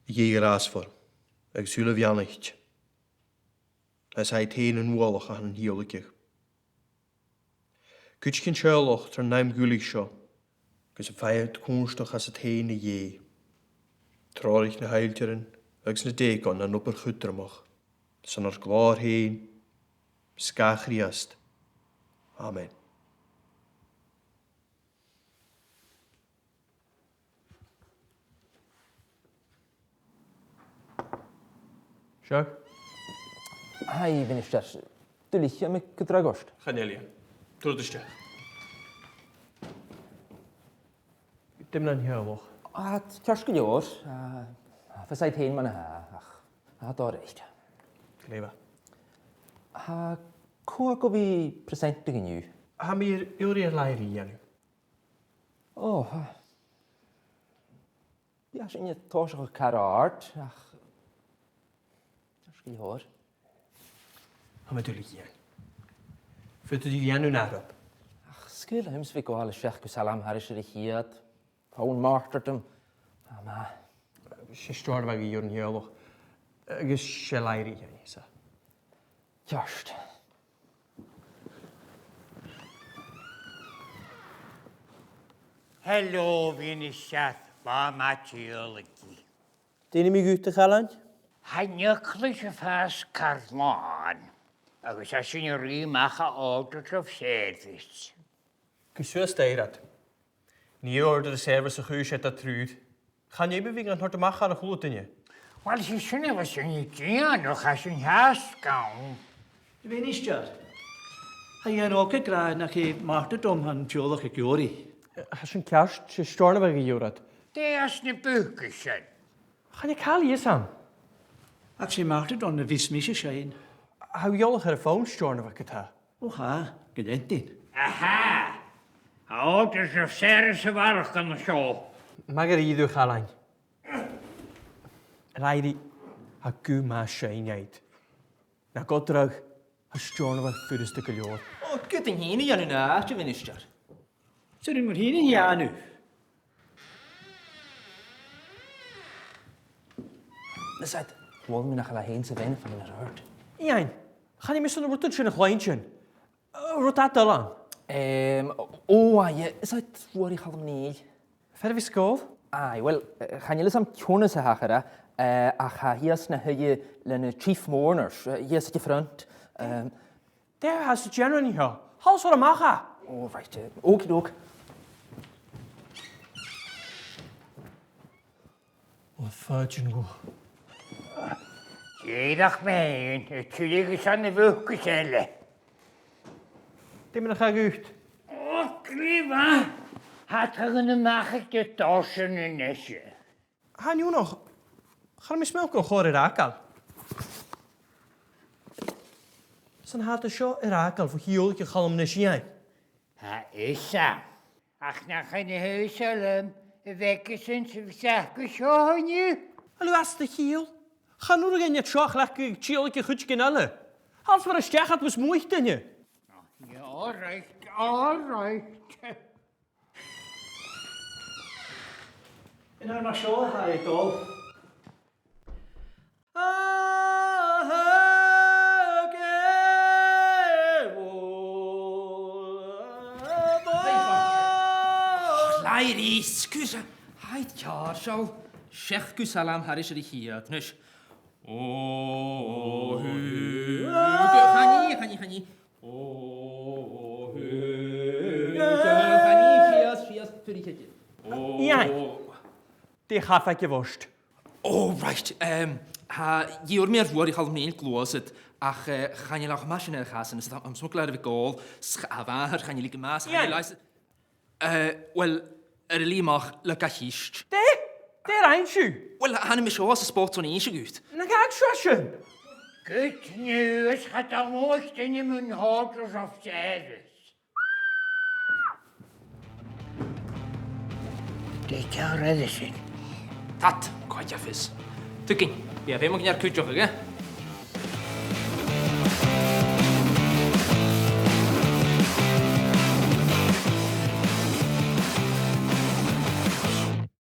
Gé rasfor, ag súla bheannacht. As haid tain an wallach an hiolacach. Cúit cyn seoloch tar naim gúlig seo, gus a feiad cúnstach as a tain a dhé. Trárich na heilterin, agus na dégon an upper chudramach, san ar glár héin, scachriast. Amen. Seo? Hai, minister. Deiseil me gydragost. Chanelia. Trwydystia. Dim na'n hiolwch. Tiosg liwr. Fysaid hyn ma'n ha. A dor eich. Gleifa. Cwa go fi present ag yw? Ha mi'r yw'r lair i anu. O, Bi sy'n ei tosach o car art. Tiosg liwr. Ha ma dwlig i anu. Fydd ydi anu narab. Sgwyl hyms fi gwael y siach gwsalam haris yr eich Pawn martyrdom. Ma. Si stwar fag i yw'r hiolwch. Agus se lair i anu, sa. Just. Helo, ministear, ba MacLeòid. Dyn mi gwyt y chalan? Hanyclwys y ffas carlon. Agus a sy'n rhi mach a order of service. Cùisean steirad. Ní order y service y chùisean a trwyd. Chan ei bydd gan hort ymach ar y chwlwyd yna? Wel, sy'n efo sy'n i deianamh a sy'n hasgawn. Minister. Hai yn oce gra na chi martyrdom han tiodhlach y gyori. Has yn cast, si storna fag i ywrad. Deas na bwcysyn. Chan ei cael i ysam? Ac sy'n martyrdom na fys mis y sein. How iolach ar y ffôn storna fag gyda? O ha, gydentyn. Aha! A orders of service y farch gan y sio. Mag ar iddw chalain. Raid i a gw ma sein iaid. Na godrag a storna fag ffyrus dy gylior. O, gydyn hyn i anu na, ti minister. Sy'n rhywun hyn i hianw. Nysad, wol mi na chala hyn sy'n fe'n ffyn yr hwrt. Iain, chan i mis yn y rwtyn sy'n y chlain sy'n. Rwt adalan. O, ie, ysad rwy'r i chal am ni. Fer fi sgof? Ai, wel, chan i lys am tionas a hachara, a cha hias na hyi len y chief mourners, hias at y ffrant. There has the general in here. Hals o'r macha. O, right, okey-doke. O, fyrgyn go. Geirach mein, y tylig ysan y bwcysyn. Dim yn eich agwyd. O, grifa! Hatag yn y machig dy dosen yn nesio. Han yw noch. Chan mi smel go chor i'r agal. Sa'n had y sio i'r agal fo hiol i'ch chalom nes i ein. Ha isa. Ach na chan y hwysalym, y fegysyn sy'n fysach gysio hynny. Alw as dy hiol. Chan nhw'r gen i troch lach gyda tiol i'ch chwyd gen ala. Hals mae'r ysdiachat was mwyth dyn ni. Ja, all right. Yn ar ma sio hai dol. Lair i, sgwsa. Haid car, siol. Siech gwsalam haris yr eich Nys. O, hyd. Chani. O, hyd. Chani, sias, fyr i chedi. Iain. Di chaffa gyfost. O, right. Iwr mi ar fwr i chal mni'n glwysyd. Ach, chan i lawch mas yn eich asan. Ysd am smwglar efo gol. Schafar, chan i lig mas. Iain. Wel, yr limach lygachist. De'r ein siw. Wel, han mi sio as y spot o'n eisiau gwyd. Na gag srasyn. Good news, gaat al mooi in je mijn orders of service. Dit jaar redden ze. Tat, gwaith affys. Tygyn, fi a fe mwyn ar cwydioch ag e?